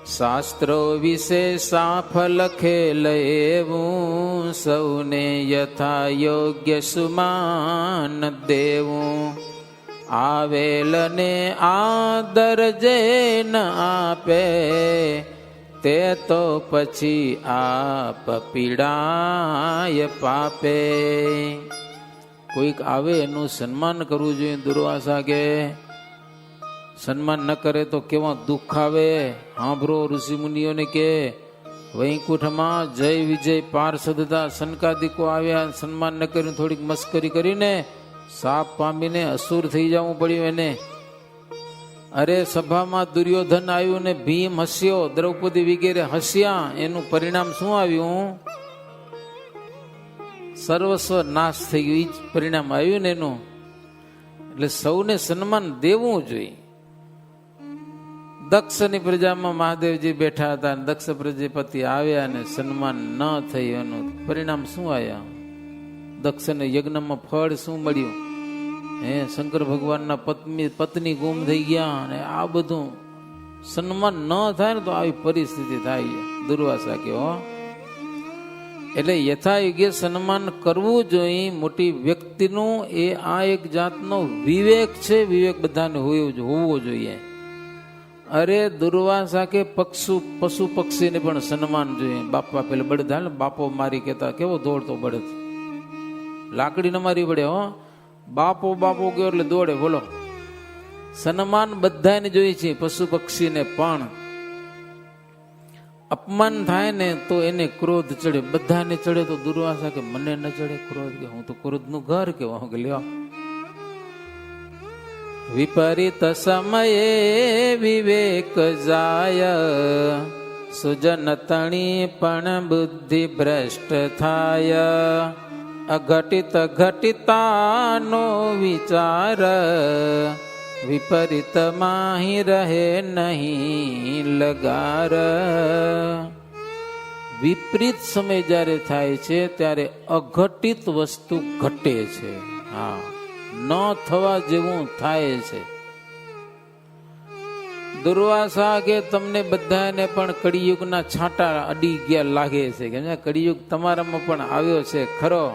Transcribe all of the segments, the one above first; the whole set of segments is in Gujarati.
શાસ્ત્રો વિશે સાફ લખેલ એવું, સૌને યથા યોગ્ય સુમાન દેવું. આવેલને આદર જે ન આપે, તે તો પછી આપ પીડાય પાપે. કોઈક આવે એનું સન્માન કરવું જોઈએ. દુર્વાસા કે સન્માન ન કરે તો કેવા દુઃખ આવે. સાંભળો ઋષિ મુનિઓને કે વૈકુંઠમાં જય વિજય પાર્ષદતા સનકાદિકો આવ્યા, સન્માન ન કર્યું, થોડીક મસ્કરી કરીને સાપ પામીને અસુર થઈ જવું પડ્યું એને. અરે સભામાં દુર્યોધન આવ્યું ને ભીમ હસ્યો, દ્રૌપદી વગેરે હસ્યા, એનું પરિણામ શું આવ્યું? સર્વસ્વ નાશ થઈ ગયું. એ જ પરિણામ આવ્યું ને એનું. એટલે સૌને સન્માન દેવું જોઈએ. દક્ષની પ્રજામાં મહાદેવજી બેઠા હતા, દક્ષ પ્રજાપતિ આવ્યા અને સન્માન ન થયું. એનું પરિણામ શું આવ્યા? દક્ષને યજ્ઞમાં ફળ શું મળ્યું? શંકર ભગવાનના પત્ની ગુમ થઈ ગયા. અને આ બધું સન્માન ન થાય ને તો આવી પરિસ્થિતિ થાય. દુર્વાસા કે એટલે યથાયોગ્ય સન્માન કરવું જોઈએ મોટી વ્યક્તિનું. એ આ એક જાતનો વિવેક છે. વિવેક બધાને હોવો જોઈએ. અરે દુર્વાસા કે પશુ પક્ષીને પણ સન્માન જોઈએ. બાપા પેલા બળદ હાલ બાપો મારી કેતા, કેવો દોડતો બળદ, લાકડી ન મારી પડે. બાપો બાપો ગયો એટલે દોડે. બોલો, સન્માન બધાને જોઈએ છે. પશુ પક્ષીને પણ અપમાન થાય ને તો એને ક્રોધ ચડે. બધાને ચડે તો દુર્વાસા કે મને ન ચડે ક્રોધ? કે હું તો ક્રોધ નું ઘર કેવા કે લ્યો. વિપરીત સમયે વિવેક જાય, સુજન તણી પણ બુદ્ધિ ભ્રષ્ટ થાય. અઘટિત ઘટિતાનો વિચાર, વિપરીત માહી રહે નહીં લગાર. વિપરીત સમય જ્યારે થાય છે ત્યારે અઘટિત વસ્તુ ઘટે છે. હા, ન થવા જેવું થાય છે. દુર્વાસા કે તમને બધાને પણ કળિયુગના છાંટા અડી ગયા લાગે છે. કે કળિયુગ તમારામાં પણ આવ્યો છે ખરો.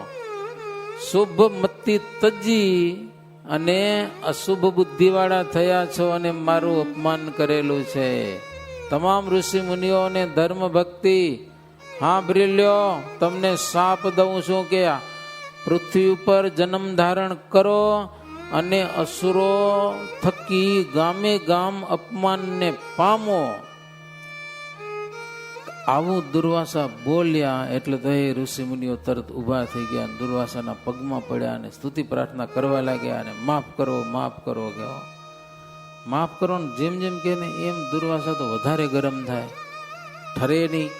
શુભ મતિ તજી અને અશુભ બુદ્ધિવાળા થયા છો અને મારું અપમાન કરેલું છે. તમામ ઋષિ મુનિઓને ધર્મ ભક્તિ સાંભળી લ્યો. તમને શાપ દઉં છું કે પૃથ્વી ઉપર જન્મ ધારણ કરો અને અસુરો થકી ગામે ગામ અપમાનને પામો. આવું દુર્વાસા બોલ્યા એટલે તો એ ઋષિ મુનિઓ તરત ઉભા થઈ ગયા, દુર્વાસાના પગમાં પડ્યા અને સ્તુતિ પ્રાર્થના કરવા લાગ્યા. અને માફ કરો માફ કરો કે માફ કરો. જેમ જેમ કે ને એમ દુર્વાસા તો વધારે ગરમ થાય. ઠરે નહીં.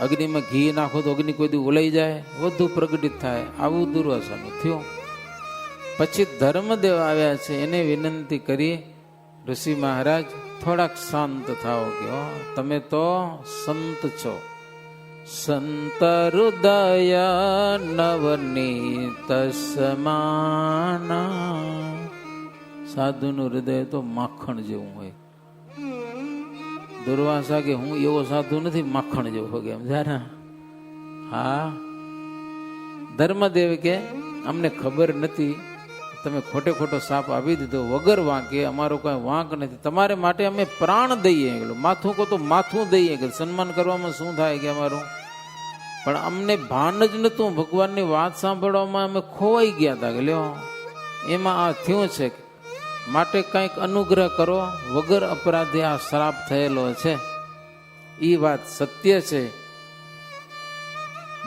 અગ્નિમાં ઘી નાખો તો અગ્નિ કોઈ દી ઓલાઈ જાય, વધુ પ્રગટિત થાય. આવું દુર્વાસાનું થયું. પછી ધર્મદેવ આવ્યા છે. એને વિનંતી કરી, ઋષિ મહારાજ થોડાક શાંત થાઓ કે તમે તો સંત છો. સંત હૃદય નવનીત સમાના. સાધુનું હૃદય તો માખણ જેવું હોય. દુર્વાસા કે હું એવો સાધુ નથી માખણ જેવો હોય એમ જાણે. હા, ધર્મદેવ કે અમને ખબર નથી, તમે ખોટે ખોટો સાપ આપી દીધો વગર વાંકે. અમારો કઈ વાંક નથી. તમારે માટે અમે પ્રાણ દઈએ. માથું કહો તો માથું દઈએ. કે સન્માન કરવામાં શું થાય કે અમારું. પણ અમને ભાન જ નતું. ભગવાનની વાત સાંભળવામાં અમે ખોવાઈ ગયા હતા કે લ્યો એમાં આ થયું છે. માટે કંઈક અનુગ્રહ કરો. વગર અપરાધે આ શ્રાપ થયેલો છે. એ વાત સત્ય છે.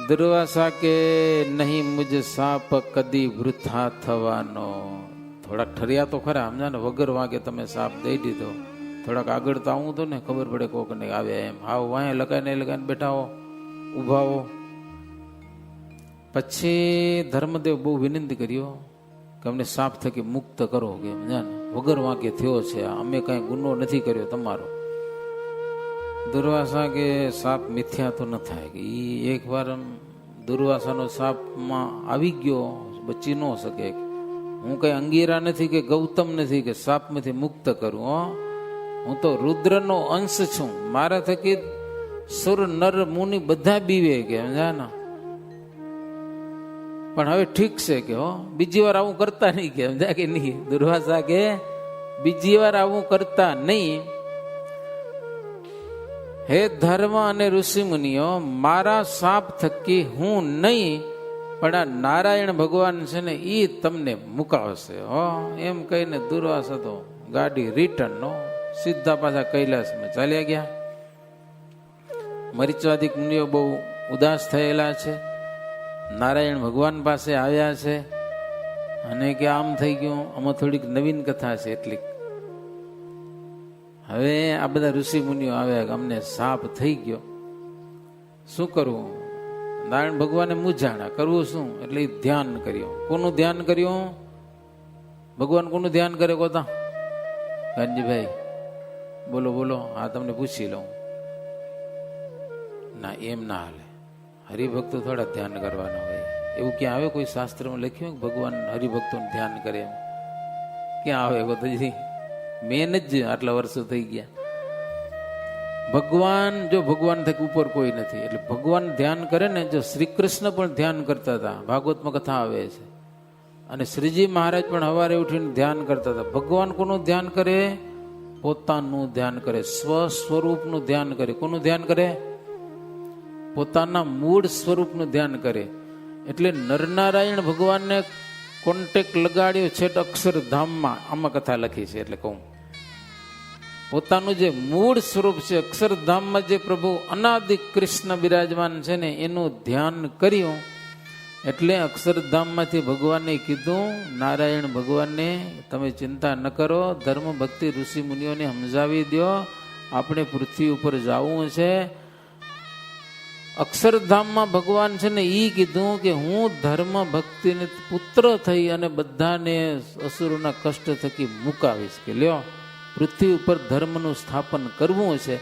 દુર્વાસા કે નહીં મુજ સાપ કદી વૃથા થવાનો. થોડાક ઠર્યા તો ખરા સમજા ને. વગર વાગે તમે સાપ દઈ દીધો. થોડાક આગળ તો આવું તો ને ખબર પડે કોક ને આવ્યા એમ. હાવ વાંહે લગાઈને બેઠા હો, ઉભા હો. પછી ધર્મદેવ બહુ વિનંતી કર્યો કે અમને સાપ થકી મુક્ત કરો. કે સમજા ને વગર વાંકે થયો છે. અમે કઈ ગુનો નથી કર્યો તમારો. દુર્વાસા કે સાપ મિથ્યા તો ન થાય. કે એ એક વાર દુર્વાસાનો સાપમાં આવી ગયો, બચી ન શકે. હું કઈ અંગીરા નથી કે ગૌતમ નથી કે સાપમાંથી મુક્ત કરું. હું તો રુદ્રનો અંશ છું, મારા થકી સુર નર મુનિ બધા બીવે કે સમજાને. પણ હવે ઠીક છે કે હો, બીજી વાર આવું કરતા નહીં કે સમજા કે નહીં. દુર્વાસા કે બીજી વાર આવું કરતા નહીં. હે ધર્મ અને ઋષિ મુનિઓ, મારા શાપ થકી હું નહીં પણ આ નારાયણ ભગવાન છે ને એ તમને મુકાવશે હો. એમ કહીને દુર્વાસા તો ગાડી રિટર્ન નો સીધા પાછા કૈલાસમાં ચાલ્યા ગયા. મરીચવાદિક મુનિઓ બહુ ઉદાસ થયેલા છે. નારાયણ ભગવાન પાસે આવ્યા છે અને કે આમ થઈ ગયું, આમાં થોડીક નવીન કથા છે એટલી. હવે આ બધા ઋષિ મુનિઓ આવ્યા કે અમને શાપ થઈ ગયો, શું કરવું? નારાયણ ભગવાને મૂંઝાણા, કરવું શું? એટલે ધ્યાન કર્યું. કોનું ધ્યાન કર્યું? ભગવાન કોનું ધ્યાન કરે કોતા? ગાંધીભાઈ બોલો બોલો, હા તમને પૂછી લઉં. ના એમ ના હાલે, હરિભક્તો થોડા ધ્યાન કરવાના હોય. એવું ક્યાં આવે કોઈ શાસ્ત્રમાં લખ્યું કે ભગવાન હરિભક્તોનું ધ્યાન કરે? એમ ક્યાં આવે? બધું મેન જ આટલા વર્ષો થઈ ગયા. ભગવાન, જો ભગવાન થકી ઉપર કોઈ નથી, એટલે ભગવાન ધ્યાન કરે ને. જો શ્રી કૃષ્ણ પણ ધ્યાન કરતા હતા, ભાગવતમાં કથા આવે છે. અને શ્રીજી મહારાજ પણ સવારે ઉઠીને ધ્યાન કરતા હતા. ભગવાન કોનું ધ્યાન કરે? પોતાનું ધ્યાન કરે, સ્વ સ્વરૂપનું ધ્યાન કરે. કોનું ધ્યાન કરે? પોતાના મૂળ સ્વરૂપનું ધ્યાન કરે. એટલે નરનારાયણ ભગવાનને કોન્ટેક્ટ લગાડ્યો છે અક્ષરધામમાં. આમાં કથા લખી છે એટલે કહું, પોતાનું જે મૂળ સ્વરૂપ છે અક્ષરધામમાં, જે પ્રભુ અનાદિ કૃષ્ણ બિરાજમાન છે ને એનું ધ્યાન કર્યું. એટલે અક્ષરધામમાંથી ભગવાને કીધું, નારાયણ ભગવાનને તમે ચિંતા ન કરો, ધર્મ ભક્તિ ઋષિ મુનિઓને સમજાવી દો, આપણે પૃથ્વી ઉપર જવું છે. અક્ષરધામમાં ભગવાન છે ને એ કીધું કે હું ધર્મ ભક્તિને પુત્ર થઈ અને બધાને અસુરોના કષ્ટ થકી મુકાવીશ. કે લ્યો પૃથ્વી ઉપર ધર્મનું સ્થાપન કરવું છે.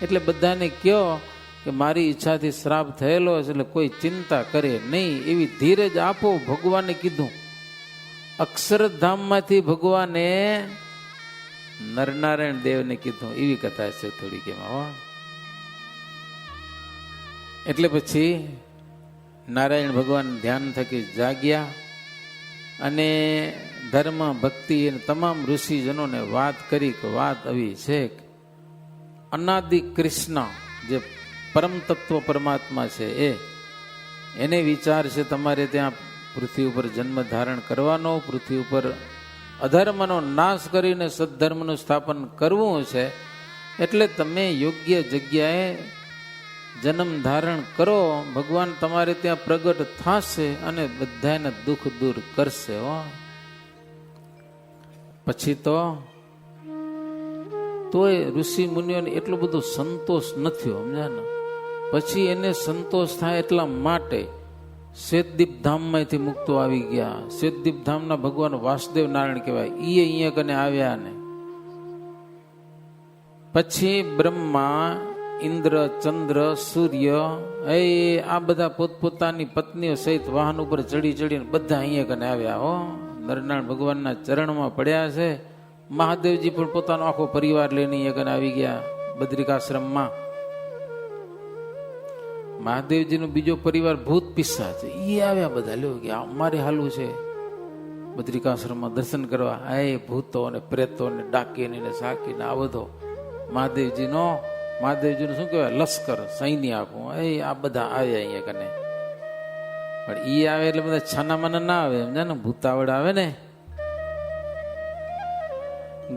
એટલે બધાને કહો કે મારી ઈચ્છાથી શ્રાપ થયેલો છે, એટલે કોઈ ચિંતા કરે નહીં, એવી ધીરજ આપો. ભગવાને કીધું. અક્ષરધામમાંથી ભગવાને નરનારાયણ દેવને કીધું. એવી કથા છે થોડીક એમાં હો. એટલે પછી નારાયણ ભગવાન ધ્યાન થકી જાગ્યા અને ધર્મ ભક્તિ અને તમામ ઋષિજનોને વાત કરી કે વાત આવી છે કે અનાદિ કૃષ્ણ જે પરમ તત્વ પરમાત્મા છે એને વિચાર છે તમારે ત્યાં પૃથ્વી ઉપર જન્મ ધારણ કરવાનો, પૃથ્વી ઉપર અધર્મનો નાશ કરીને સદ્ધર્મનું સ્થાપન કરવું છે. એટલે તમે યોગ્ય જગ્યાએ જન્મ ધારણ કરો, ભગવાન તમારે ત્યાં પ્રગટ થશે અને બધાના દુઃખ દૂર કરશે હો. પછી તોય ઋષિ મુનિઓને એટલો બધો સંતોષ નથી સમજ્યા ને. પછી એને સંતોષ થાય એટલા માટે શ્વેતદીપ ધામમાંથી મુક્તો આવી ગયા. શ્વેતદીપ ધામના ભગવાન વાસુદેવ નારાયણ કહેવાય, એ અહીંયા કને આવ્યા ને. પછી બ્રહ્મા, ઇન્દ્ર, ચંદ્ર, સૂર્ય આ બધા પોતપોતાની પત્નીઓ સહિત વાહન ઉપર ચડી ચડીને બધા અહીંયા કને આવ્યા હો. નરનારાયણ ભગવાનના ચરણમાં પડ્યા છે. મહાદેવજી પણ પોતાનો આખો પરિવાર લઈને અહીંયા કને આવી ગયા બદ્રિકાશ્રમમાં. મહાદેવજીનો બીજો પરિવાર ભૂત પિસ્સા છે, એ આવ્યા બધા. લ્યો કે અમારે હાલું છે બદ્રિકાશ્રમમાં દર્શન કરવા. એ ભૂતો ને પ્રેતો ને ડાકીને સાકીને આ બધો મહાદેવજીનું શું કહેવાય, લશ્કર, સૈન્ય આખું. આ બધા આવ્યા અહીંયા કને. પણ ઈ આવે એટલે બધા છાનામાના ના આવે, સમજે ને, ભૂતાવડ આવે ને.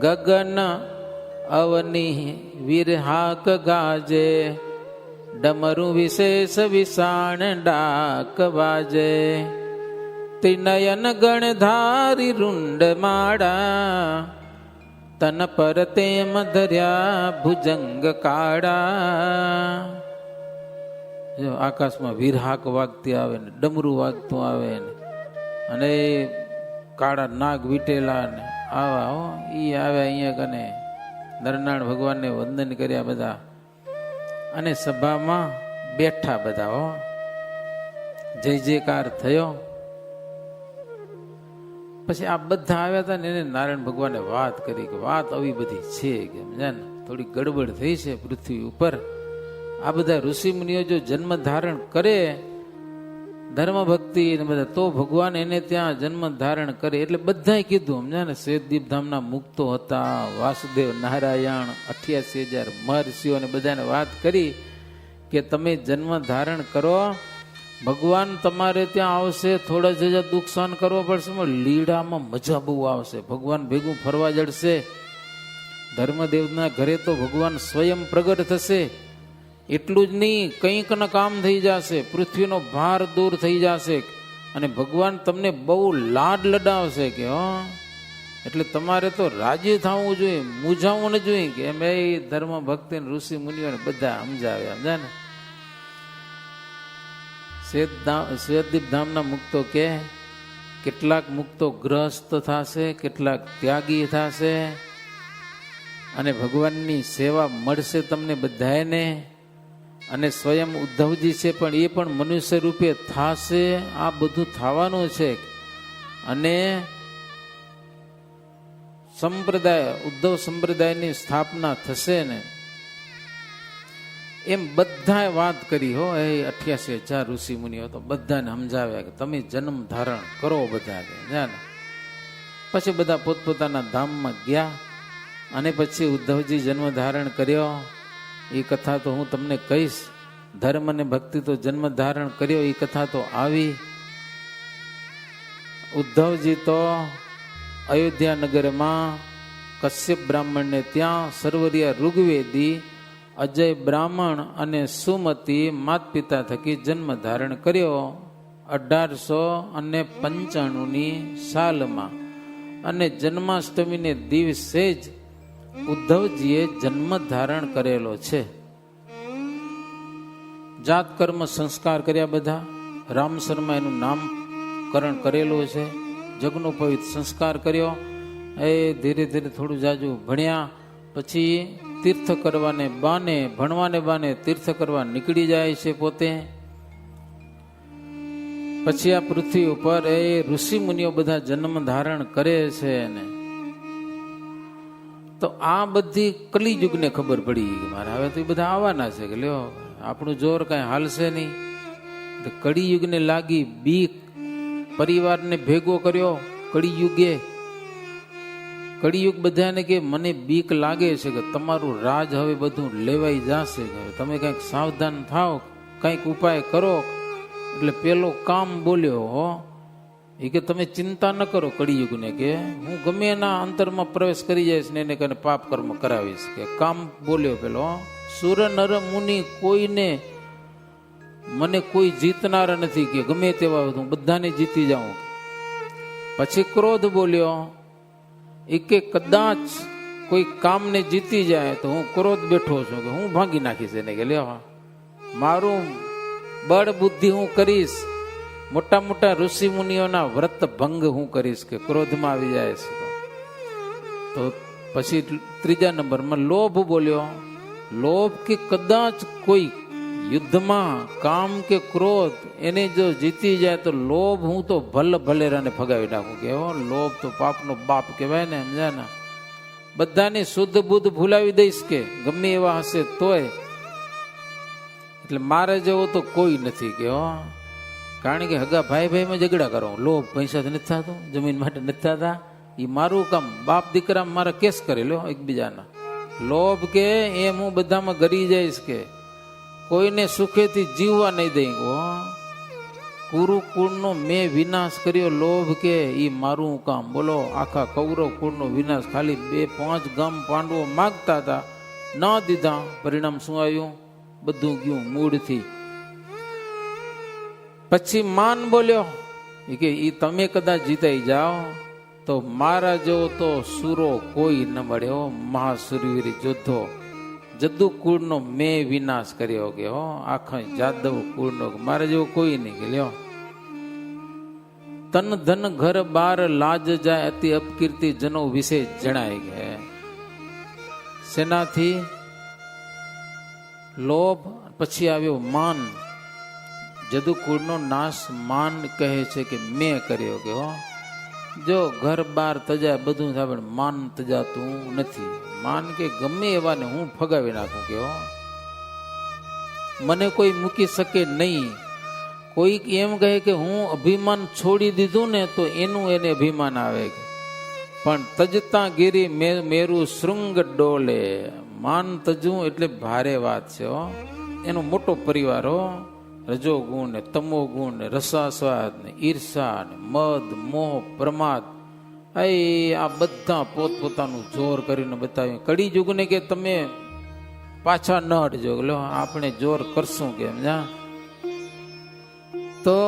ગગન અવની વિરહાક ગાજે, ડમરું વિશેષ વિષાણ ડાક વાજે, ત્રિનયન ગણધારી રૂંડ માળા, તન પર તેમ ધર્યા ભુજંગ કાળા. જો આકાશમાં વિરહાક વાગતી આવે ને, ડમરું વાગતું આવે ને, અને કાળા નાગ વીટેલા ને આવા હો. ઈ આવે અહીંયા કને નરનારાયણ ભગવાનને વંદન કર્યા બધા, અને સભામાં બેઠા બધા હો. જય જયકાર થયો. પછી આ બધા આવ્યા હતા ને એને નારાયણ ભગવાને વાત કરી કે વાત આવી બધી છે કે ને થોડી ગડબડ થઈ છે પૃથ્વી ઉપર. આ બધા ઋષિ મુનિઓ જો જન્મ ધારણ કરે ધર્મ ભક્તિ ને બધા તો ભગવાન એને ત્યાં જન્મ ધારણ કરે. એટલે બધાએ કીધું સમજ્યા ને. શ્વેતદીપ ધામના મુક્તો હતા, વાસુદેવ, નારાયણ, 88,000 મહર્ષિઓને બધાને વાત કરી કે તમે જન્મ ધારણ કરો, ભગવાન તમારે ત્યાં આવશે, થોડા જજા દુઃખ સહન કરવો પડશે, લીડામાં મજા બહુ આવશે, ભગવાન ભેગું ફરવા જડશે. ધર્મદેવના ઘરે તો ભગવાન સ્વયં પ્રગટ થશે. એટલું જ નહીં, કંઈક ના કામ થઈ જશે, પૃથ્વીનો ભાર દૂર થઈ જશે અને ભગવાન તમને બહુ લાડ લડાવશે કે એટલે તમારે તો રાજી થવું જોઈએ, મૂંઝાવું ન જોઈએ કે એમ. એ ધર્મ ભક્તિ ઋષિ મુનિઓને બધા સમજાવ્યા સમજા ને. શ્વેતદીપ ધામના મુક્તો કે કેટલાક મુક્તો ગ્રસ્ત થશે, કેટલાક ત્યાગી થશે અને ભગવાનની સેવા મળશે તમને બધાને. અને સ્વયં ઉદ્ધવજી છે પણ એ પણ મનુષ્ય રૂપે થશે. આ બધું થવાનું છે. અને સંપ્રદાય ઉદ્ધવ સંપ્રદાયની સ્થાપના થશે ને એમ બધાએ વાત કરી હો. એ 88,000 ઋષિ મુનિઓ તો બધાને સમજાવ્યા કે તમે જન્મ ધારણ કરો બધા ને. પછી બધા પોતપોતાના ધામમાં ગયા અને પછી ઉદ્ધવજી જન્મ ધારણ કર્યો. એ કથા તો હું તમને કહીશ. ધર્મ અને ભક્તિ તો જન્મ ધારણ કર્યો એ કથા તો આવી. ઉદ્ધવજી તો અયોધ્યા નગરમાં કશ્યપ બ્રાહ્મણને ત્યાં સર્વરિયા ઋગ્વેદી અજય બ્રાહ્મણ અને સુમતી માત પિતા થકી જન્મ ધારણ કર્યો 1895ની સાલમાં. અને જન્માષ્ટમીને દિવસે જ ઉદ્ધવજીએ જન્મ ધારણ કરેલો છે. જાત કર્મ સંસ્કાર કર્યા બધા. રામ શર્મા એનું નામકરણ કરેલું છે. જગનો પવિત્ર સંસ્કાર કર્યો. એ ધીરે ધીરે થોડું જાજુ ભણ્યા. પછી તીર્થ કરવાને બાને, ભણવાને બાને તીર્થ કરવા નીકળી જાય છે પોતે. પછી આ પૃથ્વી ઉપર એ ઋષિ મુનિઓ બધા જન્મ ધારણ કરે છે ને. તો આ બધી કલિયુગને ખબર પડી કે મારે હવે તો એ બધા આવવાના છે કે લ્યો આપણું જોર કઈ હાલશે નહીં. કળિયુગને લાગી બીક. પરિવારને ભેગો કર્યો કળિયુગે. કળિયુગ બધાને કે મને બીક લાગે છે કે તમારું રાજ હવે બધું લેવાઈ જશે, તમે કંઈક સાવધાન થાવ, કંઈક ઉપાય કરો. એટલે પેલો કામ બોલ્યો હો એ કે તમે ચિંતા ન કરો કળિયુગને, કે હું ગમે એના અંતરમાં પ્રવેશ કરી જઈશ ને એને કને પાપ કર્મ કરાવીશ. કે કામ બોલ્યો પેલો. સુર નર મુનિ કોઈને મને કોઈ જીતનાર નથી કે ગમે તેવા હું બધાને જીતી જાઉં. પછી ક્રોધ બોલ્યો એ કે કદાચ કોઈ કામને જીતી જાય તો હું ક્રોધ બેઠો છું કે હું ભાંગી નાખીશ એને, કે લેવા મારું બળ બુદ્ધિ હું કરીશ, મોટા મોટા ઋષિ મુનિઓના વ્રત ભંગ હું કરીશ કે ક્રોધમાં આવી જાય છે. તો પછી ત્રીજા નંબરમાં લોભ બોલ્યો. લોભ કે કદાચ કોઈ યુદ્ધમાં કામ કે ક્રોધ એને જો જીતી જાય તો લોભ હું તો ભલેરાને ફગાવી નાખું. કે લોભ તો પાપનો બાપ કહેવાય ને, સમજ્યા ને. બધાને શુદ્ધ બુદ્ધ ભૂલાવી દઈશ કે ગમે એવા હશે તોય. એટલે મારે જેવો તો કોઈ નથી કે કારણ કે હગા ભાઈ ભાઈમાં ઝઘડા કરો. લોભ પૈસાથી નથી થતો, જમીન માટે નથી થતા. એ મારું કામ. બાપ દીકરા મારા કેસ કરે લો એકબીજાના. લોભ કે એમ હું બધામાં ગરી જઈશ કે કોઈને સુખેથી જીવવા નહીં દઈ. કુરુકુળનો મેં વિનાશ કર્યો. લોભ કે એ મારું કામ. બોલો આખા કૌરવ કુળનો વિનાશ ખાલી 2-5 ગામ પાંડવો માગતા હતા, ના દીધા. પરિણામ શું આવ્યું? બધું ગયું મૂળથી. પછી માન બોલ્યો કે ઈ તમે કદાચ જીતાઈ જાઓ તો મારા જેવો તો સુરો કોઈ ન મળ્યો. મહાસુરવીર જોધો જદુ કુળનો મેં વિનાશ કર્યો કે આખા જાદવ કુળનો મારે જેવો કોઈ નહીં કે લ્યો. તન ધન ઘર બાર લાજ જાય અતિ અપકીર્તિ જનો વિશે જણાય ગયા. સેનાથી લોભ, પછી આવ્યો માન. જદુકુળનો નાશ માન કહે છે કે મેં કર્યો કે જો ઘર બાર તજાય બધું થાય પણ માન તજાતું નથી. માન કે ગમે એવાને હું ફગાવી નાખું કે મને કોઈ મૂકી શકે નહીં. કોઈક એમ કહે કે હું અભિમાન છોડી દીધું ને તો એનું એને અભિમાન આવે, પણ તજતા ગીરી મેરું શૃંગ ડોલે. માન તજવું એટલે ભારે વાત છે હો. એનો મોટો પરિવાર હો. રજો ગુણ ને તમો ગુણ ને રસાસ્વાદ ને ઈર્ષા ને મદ મોહ પ્રમાદ, આ બધા પોતપોતાનું જોર કરીને બતાવ્યું. કડી યુગને કે તમે પાછા ન હટજો, લો આપણે જોર કરશું કેમ જા. તો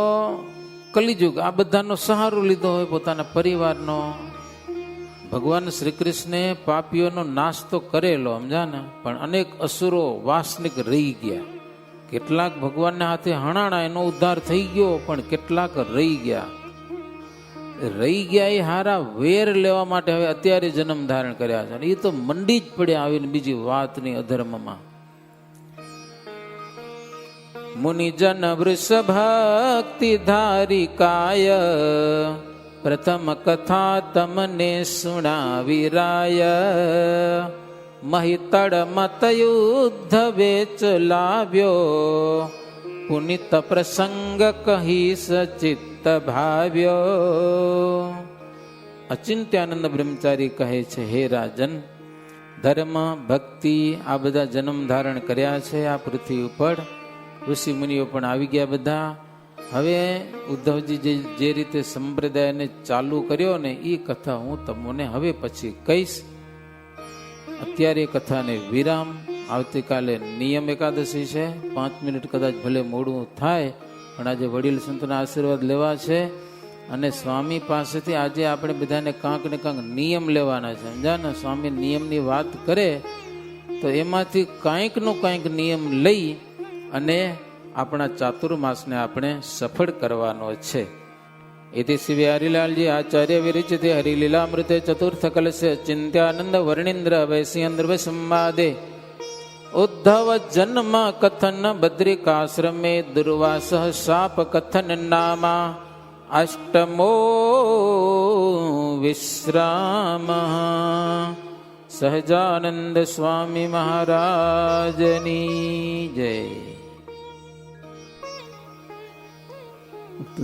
કલિયુગ આ બધાનો સહારો લીધો હોય પોતાના પરિવારનો. ભગવાન શ્રી કૃષ્ણે પાપીઓનો નાશ તો કરેલો સમજા ને, પણ અનેક અસુરો વાસનિક રહી ગયા. કેટલાક ભગવાનના હાથે હણાણા, એનો ઉદ્ધાર થઈ ગયો, પણ કેટલાક રહી ગયા. એ હારા વેર લેવા માટે હવે અત્યારે જન્મ ધારણ કર્યા છે. એ તો મંડી જ પડ્યા આવીને બીજી વાતની અધર્મમાં. મુનિજન વૃષભક્તિ ધારી કાય, પ્રથમ કથા તમને સુણાવીરાય. મહિતળ મત યુદ્ધ વેચ લાવ્યો, પુનિત પ્રસંગ કહી સચિત્ત ભાવ્યો. અચિંત્યાનંદ બ્રહ્મચારી કહે છે, હે રાજન, ધર્મ ભક્તિ આ બધા જન્મ ધારણ કર્યા છે આ પૃથ્વી ઉપર. ઋષિ મુનિઓ પણ આવી ગયા બધા. હવે ઉદ્ધવજી જે રીતે સંપ્રદાયને ચાલુ કર્યો ને એ કથા હું તમને હવે પછી કહીશ. અત્યારે કથાને વિરામ. આવતીકાલે નિયમ એકાદશી છે. 5 મિનિટ કદાચ ભલે મોડું થાય, પણ આજે વડીલ સંતોના આશીર્વાદ લેવા છે. અને સ્વામી પાસેથી આજે આપણે બધાને કાંક ને કાંક નિયમ લેવાના છે સમજા ને. સ્વામી નિયમની વાત કરે તો એમાંથી કાંઈકનો કાંઈક નિયમ લઈ અને આપણા ચાતુર્માસને આપણે સફળ કરવાનો છે. इति शिवे हरिलाल जी आचार्य विरचिते हरिलीलामृते चतुर्थ कलशे चिंत्यानंद वर्णींद्र वैश्येन्द्र संवादे उद्धव जन्म कथन बद्रिकाश्रमे दुर्वास शाप कथन नामा अष्टमो विश्राम. सहजानंद स्वामी महाराजनी जय.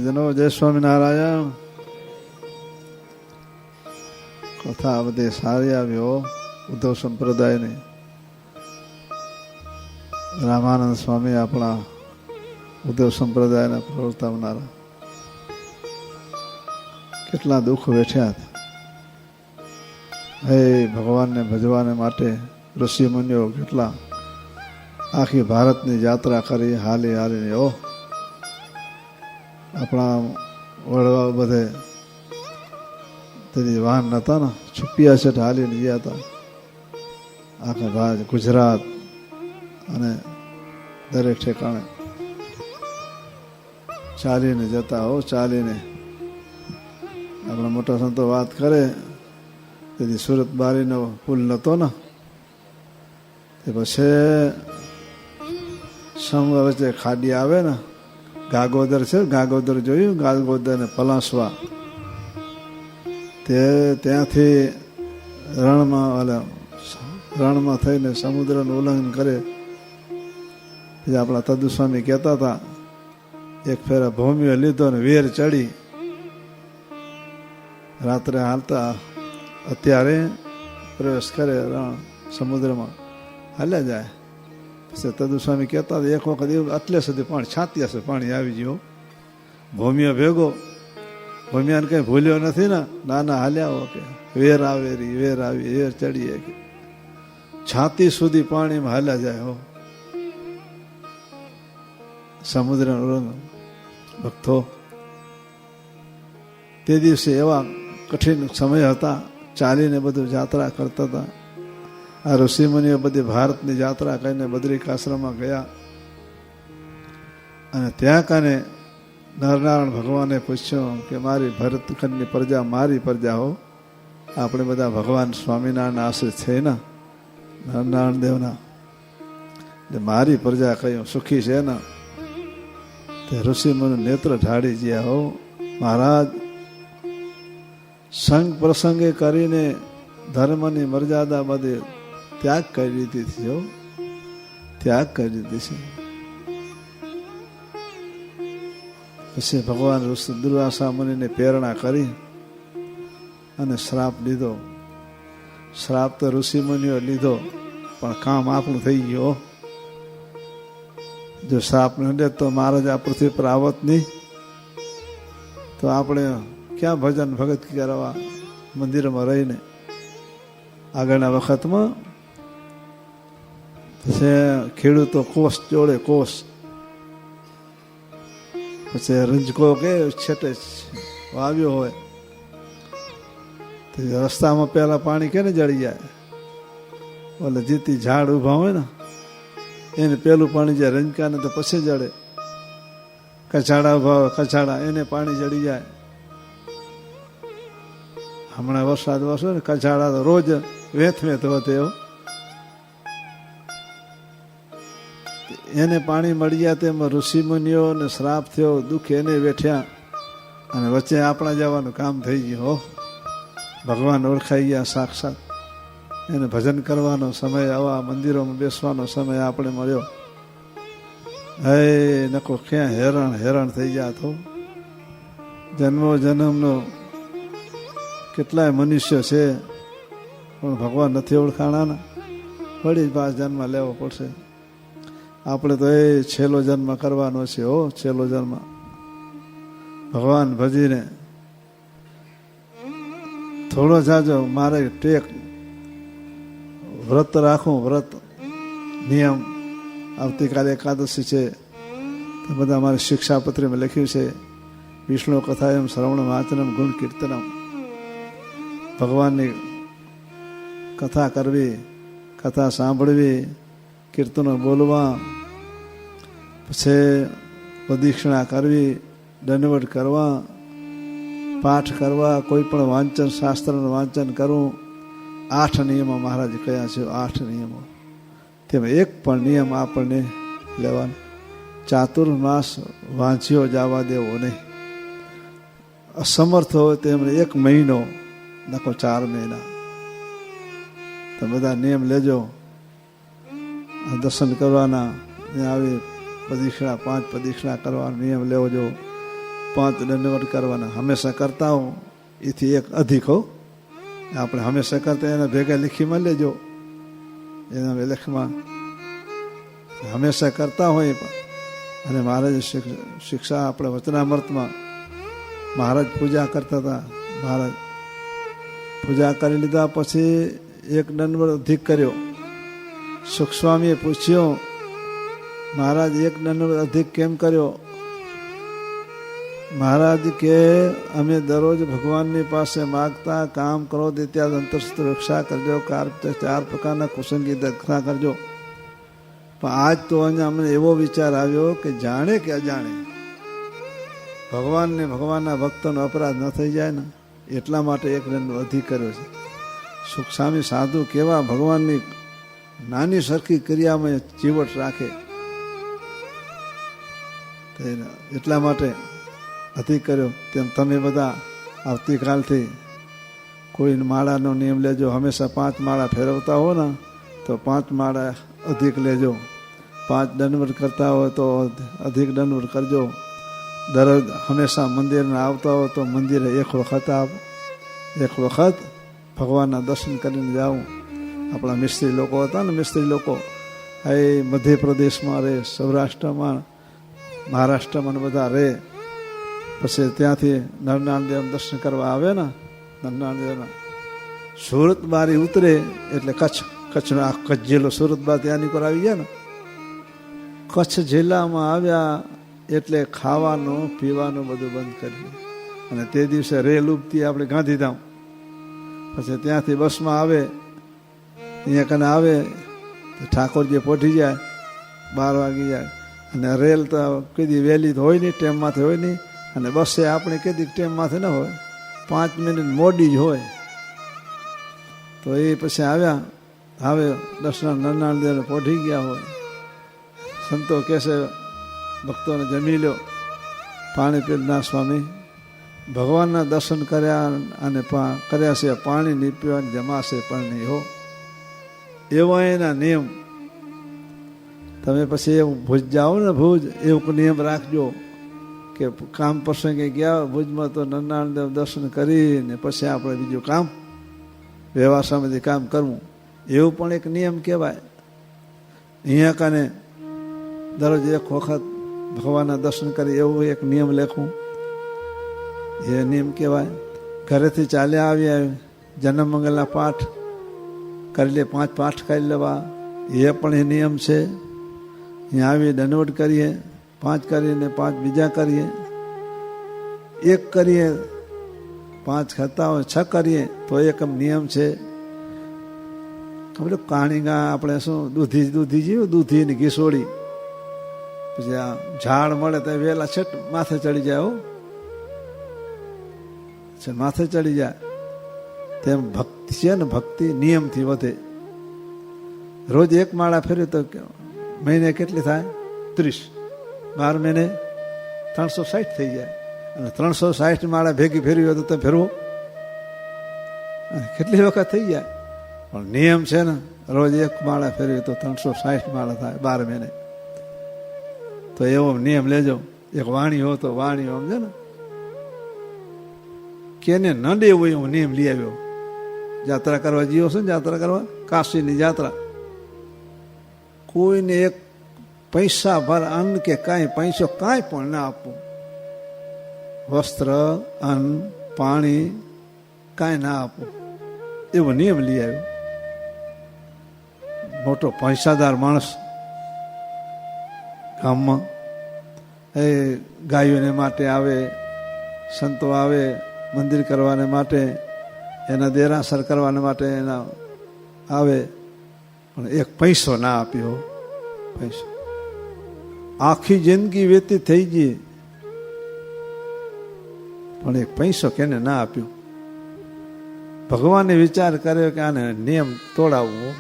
જનો જય સ્વામિનારાયણ. કથા બધી સારી આવ્યો. ઉદ્ધવ સંપ્રદાયની રામાનંદ સ્વામી આપણા ઉદ્ધવ સંપ્રદાયના પ્રવર્તાવનારા કેટલા દુઃખ વેઠ્યા હતા. હે ભગવાનને ભજવાને માટે ઋષિ મુનિઓ કેટલા આખી ભારતની યાત્રા કરી હાલી હાલીને. ઓ આપણા વડવા બધે તેની વાહન નહોતા ને, છુપિયા છે હાલીને ગયા હતા આખા ભારત ગુજરાત અને દરેક ઠેકાણે ચાલીને જતા. હો ચાલીને આપણા મોટા સંતો વાત કરે તેથી સુરત બારીનો પુલ નહોતો ને, તે પછી સમુદ્ર વચ્ચે ખાડી આવે ને, ગાગોદર છે, ગાગોદર જોયું, ગાગોદર ને પલાસવા, તે ત્યાંથી રણમાં થઈને સમુદ્રનું ઉલ્લંઘન કરે. પછી આપણા તદુસ્વામી કહેતા હતા, એક ફેરા ભૂમિઓ લીધો ને વેર ચડી રાત્રે હાલતા અત્યારે પ્રવેશ કરે સમુદ્રમાં હાલ્યા જાય. પછી તદુસ્વામી કહેતા એક વખત એવું આટલે સુધી પાણી છાતી હશે પાણી આવી ગયો. ભૂમિયો ભેગો, ભૂમિયાને કંઈ ભૂલ્યો નથી ને, નાના હાલ્યા કે વેર આવે વેર આવી વેર ચડીએ કે છાતી સુધી પાણીમાં હાલ્યા જાય. હો સમુદ્ર ભક્તો તે દિવસે એવા કઠિન સમય હતા, ચાલીને બધું યાત્રા કરતા હતા. આ ઋષિમુનિઓ બધી ભારતની યાત્રા કરીને બદ્રિકાશ્રમમાં ગયા અને ત્યાં કાને નરનારાયણ ભગવાને પૂછ્યું કે મારી ભરતખંડની પ્રજા મારી પ્રજા હો. આપણે બધા ભગવાન સ્વામિનારાયણ આશ્રિત છે ને, નરનારાયણ દેવના, એટલે મારી પ્રજા કયું સુખી છે ને. તે ઋષિમુનિ નેત્ર ઢાળી ગયા. હો મહારાજ, સંગ પ્રસંગે કરીને ધર્મની મર્યાદા બધી ત્યાગ કરી દીધી છે, ત્યાગ કરી દીધી છે. પછી ભગવાન દુર્વાસા મુનિને પ્રેરણા કરી અને શ્રાપ લીધો. શ્રાપ તો ઋષિ મુનિઓ લીધો, પણ કામ આપણું થઈ ગયો. જો શ્રાપ ન લે તો મહારાજ આ પૃથ્વી પર આવત નહીં, તો આપણે ક્યાં ભજન ભગત કરવા મંદિરમાં રહીને. આગળના વખતમાં ખેડૂતો કોષ જોડે કોષ, પછી રંજકો કે છેટે વાવ્યો હોય તો રસ્તામાં પેલા પાણી કેને જડી જાય, ઓલે જીતી ઝાડ ઉભા હોય ને એને પેલું પાણી જાય, રંજકાને તો પછી જડે. કચાડા ઉભા હોય કચાડા એને પાણી જડી જાય. હમણાં વરસાદ વરસો ને કચાડા તો રોજ વેથ વધે એવો, એને પાણી મળી ગયા. તેમાં ઋષિ મુનિઓ ને શ્રાપ થયો, દુઃખ એને વેઠ્યા, અને વચ્ચે આપણા જવાનું કામ થઈ ગયું. ભગવાન ઓળખાઈ ગયા સાક્ષાત. એને ભજન કરવાનો સમય, આવા મંદિરોમાં બેસવાનો સમય આપણે મળ્યો. હે નકો ક્યાં હેરાન હેરાન થઈ ગયા. તો જન્મો જન્મનો કેટલાય મનુષ્ય છે, પણ ભગવાન નથી ઓળખાણા. વળી પાછ જન્મ લેવો પડશે. આપણે તો એ છેલ્લો જન્મ કરવાનો છે. છેલ્લો જન્મ ભગવાન ભજીને થોડો જાજો મારે ટેક વ્રત રાખું. વ્રત નિયમ આવતીકાલે એકાદશી છે, તો બધા મારી શિક્ષાપત્રીમાં લખ્યું છે. વિષ્ણુ કથાયમ શ્રવણ વાચનમ ગુણ કીર્તનમ. ભગવાનની કથા કરવી, કથા સાંભળવી, કીર્તનો બોલવા, પછી પ્રદક્ષિણા કરવી, દંડવત કરવા, પાઠ કરવા, કોઈ પણ વાંચન શાસ્ત્રનું વાંચન કરવું. 8 નિયમો મહારાજ કયા છે. 8 નિયમો, તેમાં એક પણ નિયમ આપણને લેવાનો. ચાતુર્માસ વાંચ્યો જવા દેવો નહીં. અસમર્થ હોય તેમને 1 મહિનો, નકો 4 મહિના. તો બધા નિયમ લેજો. દર્શન કરવાના, આવી પ્રદક્ષિણા 5 પ્રદક્ષિણા કરવાનો નિયમ લેવો જો. 5 દંડવત કરવાના હંમેશા કરતા હો. એથી 1 અધિક હો. આપણે હંમેશા કરતા એના ભેગા લીખીમાં લેજો. એના લેખમાં હંમેશા કરતા હોય. અને મહારાજ શિક્ષા આપણે વચનામૃતમાં મહારાજ પૂજા કરતા હતા. મહારાજ પૂજા કરી લીધા પછી 1 દંડવત અધિક કર્યો. સુખસ્વામીએ પૂછ્યો, મહારાજ 1 દંડવત અધિક કેમ કર્યો? મહારાજ કે અમે દરરોજ ભગવાનની પાસે માગતા કામ કરો ત્યાં અંતરસ્થ રક્ષા કરજો, 4 પ્રકારના કુસંગી દક્ષા કરજો. પણ આજ તો અહીંયા અમને એવો વિચાર આવ્યો કે જાણે કે અજાણે ભગવાનને ભગવાનના ભક્તોનો અપરાધ ન થઈ જાય ને, એટલા માટે 1 દંડ અધિક કર્યો છે. સુખસ્વામી સાધુ કેવા ભગવાનની નાની સરખી ક્રિયામાં ચીવટ રાખે, એટલા માટે અધિક કર્યો. તેમ તમે બધા આવતીકાલથી કોઈ માળાનો નિયમ લેજો. હંમેશા 5 માળા ફેરવતા હો ને તો 5 માળા અધિક લેજો. 5 દંડવત કરતા હોય તો અધિક દંડવત કરજો. દરરોજ હંમેશા મંદિરના આવતા હોય તો મંદિરે 1 વખત આવો. 1 વખત ભગવાનના દર્શન કરીને જાઓ. આપણા મિસ્ત્રી લોકો હતા ને, મિસ્ત્રી લોકો એ મધ્યપ્રદેશમાં રહે, સૌરાષ્ટ્રમાં, મહારાષ્ટ્રમાં બધા રહે. પછી ત્યાંથી નરનારાયણ દેવ દર્શન કરવા આવે ને, નરનારાયણ દેવના સુરત બારી ઉતરે એટલે કચ્છનો આ કચ્છ જિલ્લો સુરત બાર ત્યાંની પર આવી ગયા ને. કચ્છ જિલ્લામાં આવ્યા એટલે ખાવાનું પીવાનું બધું બંધ કર્યું. અને તે દિવસે રેલ ઉપતી આપણે ગાંધીધામ. પછી ત્યાંથી બસમાં આવે, અહીંયા કને આવે તો ઠાકોરજી પહોંચી જાય, 12 વાગી જાય. અને રેલ તો કીધી વહેલી તો હોય નહીં, ટેમમાંથી હોય નહીં. અને બસે આપણે કીધી ટેમમાંથી ન હોય, 5 મિનિટ મોડી જ હોય. તો એ પછી આવ્યા, હવે દર્શન નરનારાયણ દેવને પહોંચી ગયા હોય. સંતો કહેશે ભક્તોને જમી લો, પાણી પી. ના સ્વામી ભગવાનના દર્શન કર્યા અને કર્યા છે પાણી નહીં પીવાની જમાશે પણ નહીં હો, એવા એના નિયમ. તમે પછી એવું ભુજ જાઓ ને, ભુજ એવું નિયમ રાખજો કે કામ પ્રસંગે ગયા ભુજમાં તો નરનારાયણ દર્શન કરીને પછી આપણે બીજું કામ વ્યવહાર સામેથી કામ કરવું, એવું પણ એક નિયમ કહેવાય. અહીંયા કાને દરરોજ એક વખત ભગવાનના દર્શન કરી એવું એક નિયમ લેખવું, એ નિયમ કહેવાય. ઘરેથી ચાલ્યા આવ્યા જન્મ મંગલના પાઠ કરી લે, 5 પાઠ કરી લેવા, એ પણ એ નિયમ છે. અહીંયા આવી દંડવટ કરીએ, 5 કરીને 5 બીજા કરીએ, 1 કરીએ 5 ખાતા હોય 6 કરીએ તો એક નિયમ છે. ખબર કાણીગા આપણે શું દૂધી જેવું દૂધી ને ઘીસોડી, પછી આ ઝાડ મળે તો વહેલા છેટ માથે ચડી જાય. હો, માથે ચડી જાય. તેમ ભક્તિ છે ને, ભક્તિ નિયમથી વધે. રોજ 1 માળા ફેર્યું તો મહિને કેટલી થાય? 30. 12 મહિને 360 થઈ જાય. અને 360 માળા ભેગી ફેરવી હોય તો તમે ફેરવો, કેટલી વખત થઈ જાય. પણ નિયમ છે ને, રોજ 1 માળા ફેરવી તો 360 માળા થાય 12 મહિને. તો એવો નિયમ લેજો. એક વાણી હો તો વાણી સમજે ને, કેને ન દેવું એવો નિયમ લઈ આવ્યો. યાત્રા કરવા જીવો છે ને, યાત્રા કરવા કાશીની યાત્રા, કોઈને 1 પૈસા ભર અન્ન કે કાંઈ પૈસો કાંઈ પણ ના આપવું. વસ્ત્ર, અન્ન, પાણી કાંઈ ના આપવું, એવો નિયમ લઈ આવ્યો. મોટો પૈસાદાર માણસ ગામમાં, એ ગાયોને માટે આવે, સંતો આવે મંદિર કરવાને માટે, એના દેરાસર કરવાને માટે એના આવે, પણ 1 પૈસો ના આપ્યો. પૈસો આખી જિંદગી વ્યતીત થઈ ગઈ, પણ 1 પૈસો કેને ના આપ્યો. ભગવાને વિચાર કર્યો કે આને નિયમ તોડાવવો.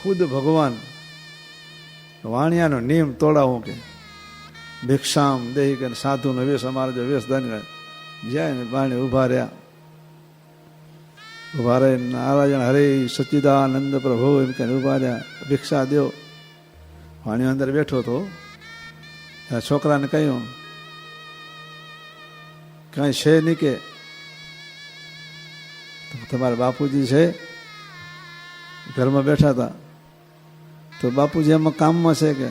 ખુદ ભગવાન વાણિયાનો નિયમ તોડાવવો કે ભિક્ષામ દઈ કે સાધુનો વેશ, અમારે જો વેશ ધન જાય ને બાણે ઉભા રહ્યા. ઉભા રહે નારાયણ હરે સચ્ચિદાનંદ પ્રભુ એમ કે ઉભા રહ્યા, ભિક્ષા દો. વાણિયો અંદર બેઠો હતો. છોકરાને કહ્યું કાંઈ છે નહીં કે તમારા બાપુજી છે ઘરમાં બેઠા હતા. તો બાપુજી એમાં કામમાં છે કે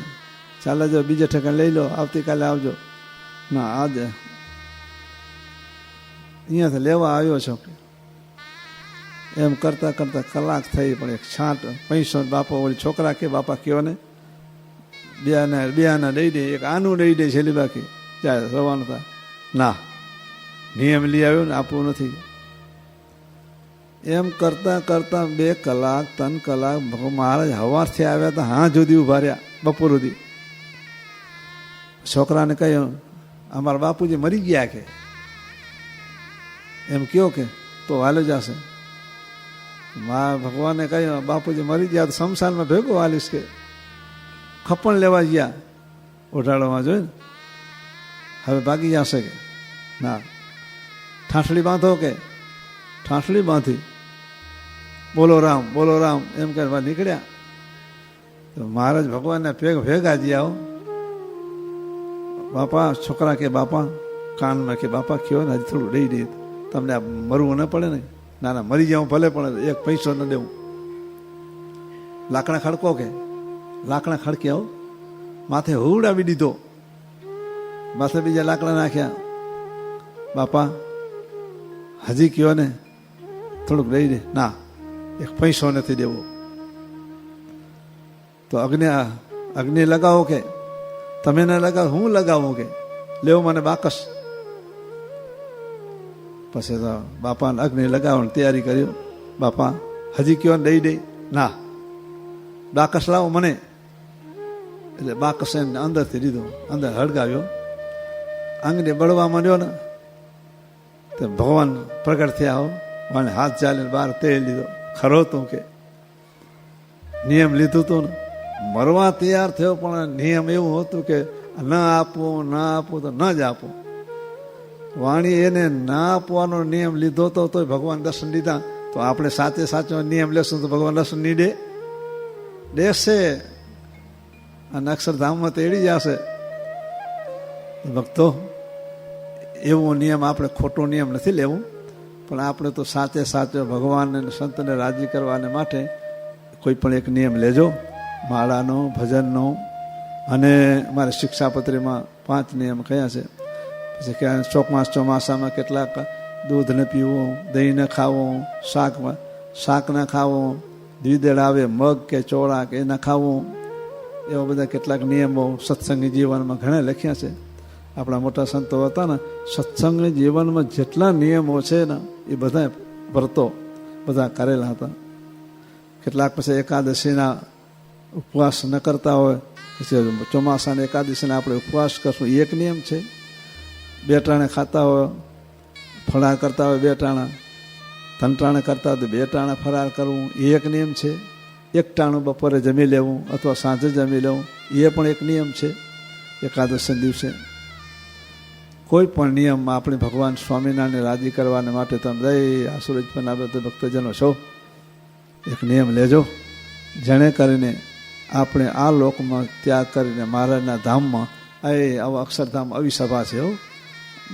ચાલે જો બીજે ઠેકાણે લઈ લો, આવતીકાલે આવજો. ના, આજે અહીંયાથી લેવા આવ્યો છો. એમ કરતા કરતા કલાક થઈ, પણ 1 છાંટ પૈસો બાપા ઓલી છોકરા કે બાપા કયો ને બેના દઈ દે, 1 આનું દઈ દે છેલ્લી બાકી જાય રવાનું થાય. ના, નિયમ લઈ આવ્યો ને આપવું નથી. એમ કરતા કરતા 2 કલાક 3 કલાક મહારાજ સવારથી આવ્યા હતા, હા સુધી ઉભા રહ્યા બપોર સુધી. છોકરાને કહ્યું અમારા બાપુજી મરી ગયા કે એમ કયો કે તો હાલો જશે. ભગવાને કહ્યું બાપુજી મરી ગયા તો શમશાનમાં ભેગો હાલીશ કે. ખપણ લેવા ગયા ઓઢાડવામાં જોઈને, હવે ભાગી જશે કે ના. ઠાઠડી બાંધો કે ઠાઠડી બાંધી, બોલો રામ એમ કે નીકળ્યા. તો મહારાજ ભગવાનને ભેગા જ આવો. બાપા છોકરા કે બાપા કાનમાં કે બાપા કયો ને હજી થોડું દઈ દે, તમને આ મરવું ન પડે ને. ના ના, મરી જાઉં ભલે પણ 1 પૈસો ન દેવું. લાકડા ખડકો કે લાકડા ખડકે આવો, માથે હુવડાવી દીધો, માથે બીજા લાકડા નાખ્યા. બાપા હજી કયો ને થોડુંક દઈ દે. ના, 1 પૈસો નથી દેવો. તો અગ્નિ લગાવો કે તમે ના લગાવો, હું લગાવું કે લેવો મને બાકસ. પછી તો બાપાને અગ્નિ લગાવવાની તૈયારી કર્યો. બાપા હજી કયો દઈ દે. ના, બાકસ લાવો મને. એટલે બાકસ એને અંદરથી લીધો, અંદર હળગાવ્યો, અગ્નિ બળવા માંડ્યો ને તો ભગવાન પ્રગટ થયા. હો, મને હાથ ચાલીને બહાર તેલ લીધો. ખરો તું કે નિયમ લીધું હતું ને, મરવા તૈયાર થયો, પણ નિયમ એવું હતું કે ન આપવું તો ન જ આપવું. વાણી એને ના આપવાનો નિયમ લીધો તો તોય ભગવાન દર્શન લીધા. તો આપણે સાચે સાચો નિયમ લેશું તો ભગવાન દર્શન નહીં દેશે અને અક્ષરધામમાં તેડી જશે. ભક્તો, એવો નિયમ આપણે ખોટો નિયમ નથી લેવું, પણ આપણે તો સાચે સાચો ભગવાન અને સંતને રાજી કરવાને માટે કોઈ પણ એક નિયમ લેજો, માળાનો, ભજનનો. અને મારે શિક્ષાપત્રીમાં 5 નિયમ કયા છે. પછી કે ચોમાસામાં કેટલાક દૂધ ન પીવું, દહીં ન ખાવું, શાક ન ખાવું, દ્વિદળ આવે મગ કે ચોળા કે ન ખાવું, એવા બધા કેટલાક નિયમો સત્સંગી જીવનમાં ઘણા લખ્યા છે. આપણા મોટા સંતો હતા ને, સત્સંગી જીવનમાં જેટલા નિયમો છે ને એ બધા વ્રતો બધા કરેલા હતા. કેટલાક પછી એકાદશીના ઉપવાસ ન કરતા હોય, પછી ચોમાસાની એકાદશીના આપણે ઉપવાસ કરશું, એક નિયમ છે. 2 ટાણે ખાતા હોય, ફરાળ કરતા હોય 2 ટાણા, 3 ટાણે કરતા હોય તો 2 ટાણા ફરાળ કરવું, એ એક નિયમ છે. 1 ટાણું બપોરે જમી લેવું અથવા સાંજે જમી લેવું, એ પણ એક નિયમ છે એકાદશી દિવસે. કોઈ પણ નિયમમાં આપણે ભગવાન સ્વામિનારાયણને રાજી કરવાને માટે તમે દઈ આ સૂરજ પર આવે તો ભક્તજનો છો, એક નિયમ લેજો, જેને કરીને આપણે આ લોકમાં ત્યાગ કરીને મહારાજના ધામમાં આવા અક્ષરધામ આવી સભા છે.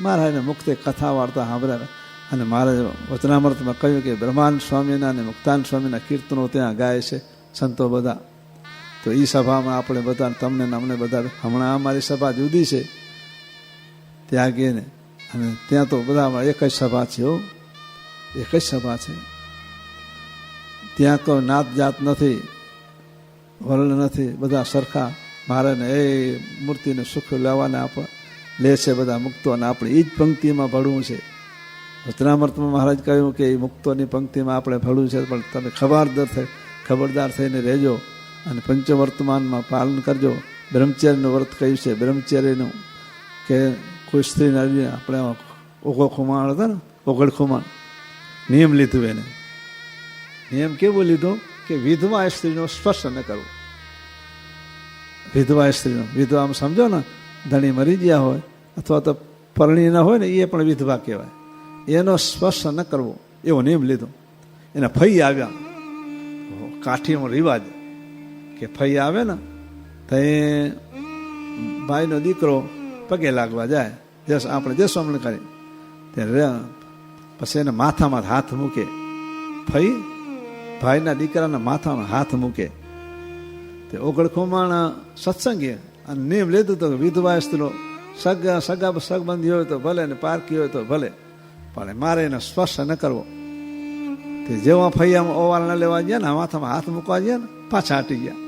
મહારાજને મુક્તે કથા વાર્તા સાંભળ્યા અને મહારાજ વચનામૃતમાં કહ્યું કે બ્રહ્માંડ સ્વામીના અને મુક્તાન સ્વામીના કીર્તનો ત્યાં ગાય છે સંતો બધા. તો એ સભામાં આપણે બધા તમને ને અમને બધા, હમણાં અમારી સભા જુદી છે ત્યાં ગઈને, અને ત્યાં તો બધા એક જ સભા છે, એક જ સભા છે. ત્યાં કોઈ નાત જાત નથી, વર્ણ નથી, બધા સરખા મહારાજને એ મૂર્તિને સુખ લેવાને આપણે લે છે બધા મુક્તો, અને આપણે એ જ પંક્તિમાં ભળવું છે. વચનામૃતમાં મહારાજ કહ્યું કે એ મુક્તોની પંક્તિમાં આપણે ભળવું છે, પણ તમે ખબરદાર થઈને રહેજો અને પંચવર્તમાનમાં પાલન કરજો. બ્રહ્મચર્યનું વ્રત કહ્યું છે, બ્રહ્મચર્યનું કે કોઈ સ્ત્રીને આપણે ઓગો ખુમાણ હતા ને, ઓગળ ખુમાણ નિયમ લીધું. એને નિયમ કેવો લીધો કે વિધવા સ્ત્રીનો સ્પર્શ ન કરવો. વિધવા સ્ત્રીનો, વિધવા આમ સમજો ને, ધણી મરી ગયા હોય અથવા તો પરણી ના હોય ને, એ પણ વિધવા કહેવાય, એનો સ્પર્શ ન કરવો એવો નિયમ લીધો. એના ફઈ આવ્યા, કાઠીનો રિવાજ કે ફઈ આવે ને તો એ ભાઈનો દીકરો પગે લાગવા જાય, આપણે જસવામણ કરી ત્યારે પછી એને માથામાં હાથ મૂકે. ફઈ ભાઈના દીકરાના માથામાં હાથ મૂકે. તે ઓગળખુમાણ સત્સંગી અને નિયમ લીધું તો વિધવા સ્ત્રીનો સગબંધી હોય તો ભલે ને પારકી હોય તો ભલે, પણ મારે એને સ્પર્શ ન કરવો. તે જેવા ફૈયામાં ઓવાળ ન લેવા ગયા ને, માથામાં હાથ મૂકવા ગયા ને, પાછા હટી ગયા.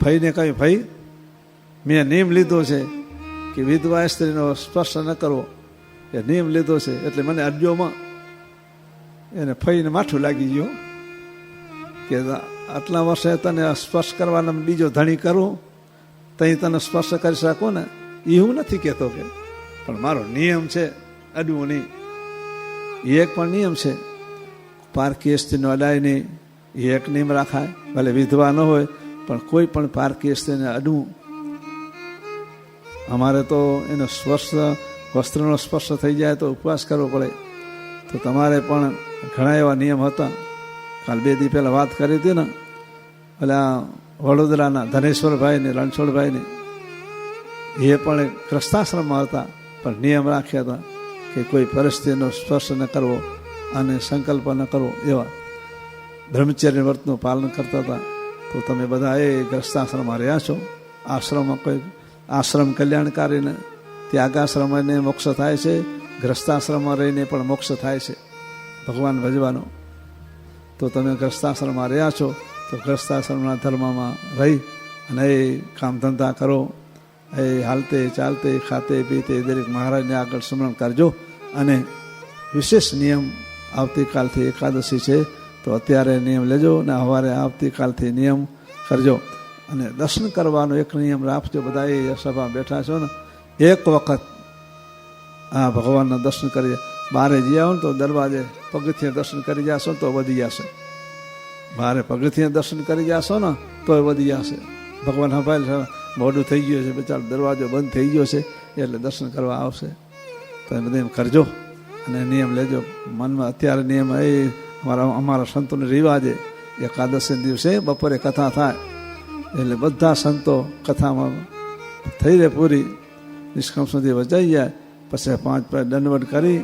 ફઈને કહ્યું, ભાઈ મેં નિયમ લીધો છે કે વિધવા સ્ત્રીનો સ્પર્શ ન કરવો, એ નિયમ લીધો છે એટલે મને અડ્યોમાં એને ફઈને માઠું લાગી ગયું કે આટલા વર્ષે તને સ્પર્શ કરવાનો બીજો ધણી કરું તઈ તને સ્પર્શ કરી શકો ને, એ હું નથી કહેતો કે, પણ મારો નિયમ છે અડવું નહીં. એ એક પણ નિયમ છે. પારકી સ્ત્રીનો અડાય નહીં, એ એક નિયમ રાખાય. ભલે વિધવા ન હોય પણ કોઈ પણ પારકી સ્ત્રીને અડવું. અમારે તો એનો સ્પર્શ, વસ્ત્રનો સ્પર્શ થઈ જાય તો ઉપવાસ કરવો પડે. તો તમારે પણ ઘણા એવા નિયમ હતા. કાલ 2 દી પહેલાં વાત કરી હતી ને, પેલા વડોદરાના ધનેશ્વરભાઈને, રણછોડભાઈને, એ પણ ગ્રસ્તાશ્રમમાં હતા, પણ નિયમ રાખ્યા હતા કે કોઈ પરિસ્થિતિનો સ્પર્શ ન કરવો અને સંકલ્પ ન કરવો. એવા બ્રહ્મચર્ય વ્રતનું પાલન કરતા હતા. તો તમે બધા એ ગ્રસ્તાશ્રમમાં રહ્યા છો. આશ્રમમાં કોઈ આશ્રમ કલ્યાણકારીને ત્યાગાશ્રમને મોક્ષ થાય છે, ગ્રસ્તાશ્રમમાં રહીને પણ મોક્ષ થાય છે ભગવાન ભજવાનો. તો તમે ગ્રસ્તાશ્રમમાં રહ્યા છો તો ગ્રસ્તાશ્રમના ધર્મમાં રહી અને એ કામ ધંધા કરો, એ હાલતે ચાલતે ખાતે પીતે દરેક મહારાજને આગળ સ્મરણ કરજો. અને વિશેષ નિયમ આવતીકાલથી એકાદશી છે તો અત્યારે નિયમ લેજો ને સવારે આવતીકાલથી નિયમ કરજો. અને દર્શન કરવાનો એક નિયમ રાખજો. બધા એ સભા બેઠા છો ને, એક વખત આ ભગવાનના દર્શન કરી, બહારે જઈ આવો ને તો દરવાજે પગથિયે દર્શન કરી જશો તો વધી જશે. બહારે પગથિયે દર્શન કરી જશો ને તો વધી જશે. ભગવાન હંભાઈ મોડું થઈ ગયું છે, બચારો દરવાજો બંધ થઈ ગયો છે એટલે દર્શન કરવા આવશે. તમે બધા એમ કરજો અને નિયમ લેજો મનમાં. અત્યારે નિયમ એ અમારા સંતોનો રિવાજ એકાદશી દિવસે બપોરે કથા થાય એટલે બધા સંતો કથામાં થઈ રહે પૂરી, નિષ્કામ સુધી વચાઈ જાય. પછી 5 દંડવત કરી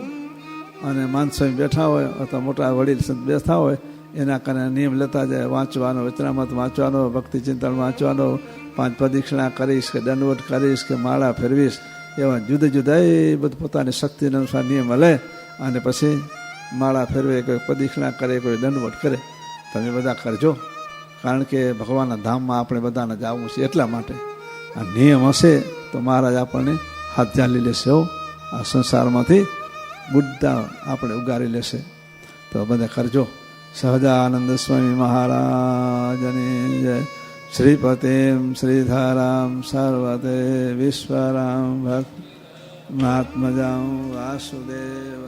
અને માણસો બેઠા હોય અથવા મોટા વડીલ સંત બેઠા હોય એના કારણે નિયમ લેતા જાય. વાંચવાનો, વચનામત વાંચવાનો, ભક્તિ ચિંતન વાંચવાનો, 5 પ્રદક્ષિણા કરીશ કે દંડવત કરીશ કે માળા ફેરવીશ, એવા જુદા જુદા એ બધું પોતાની શક્તિ અનુસાર નિયમ લે અને પછી માળા ફેરવે, કોઈ પ્રદક્ષિણા કરે, કોઈ દંડવત કરે. તમે બધા કરજો, કારણ કે ભગવાનના ધામમાં આપણે બધાને જવું છે. એટલા માટે આ નિયમ હશે તો મહારાજ આપણને હાથ ઝાલી લેશે, આ સંસારમાંથી બુદ્ધા આપણે ઉગારી લેશે. તો બધા કરજો. સહજાનંદ સ્વામી મહારાજની જય. શ્રીપતિમ શ્રીધરામ સર્વતે વિશ્વરામ ભક્ત મહાત્મજાં વાસુદેવ.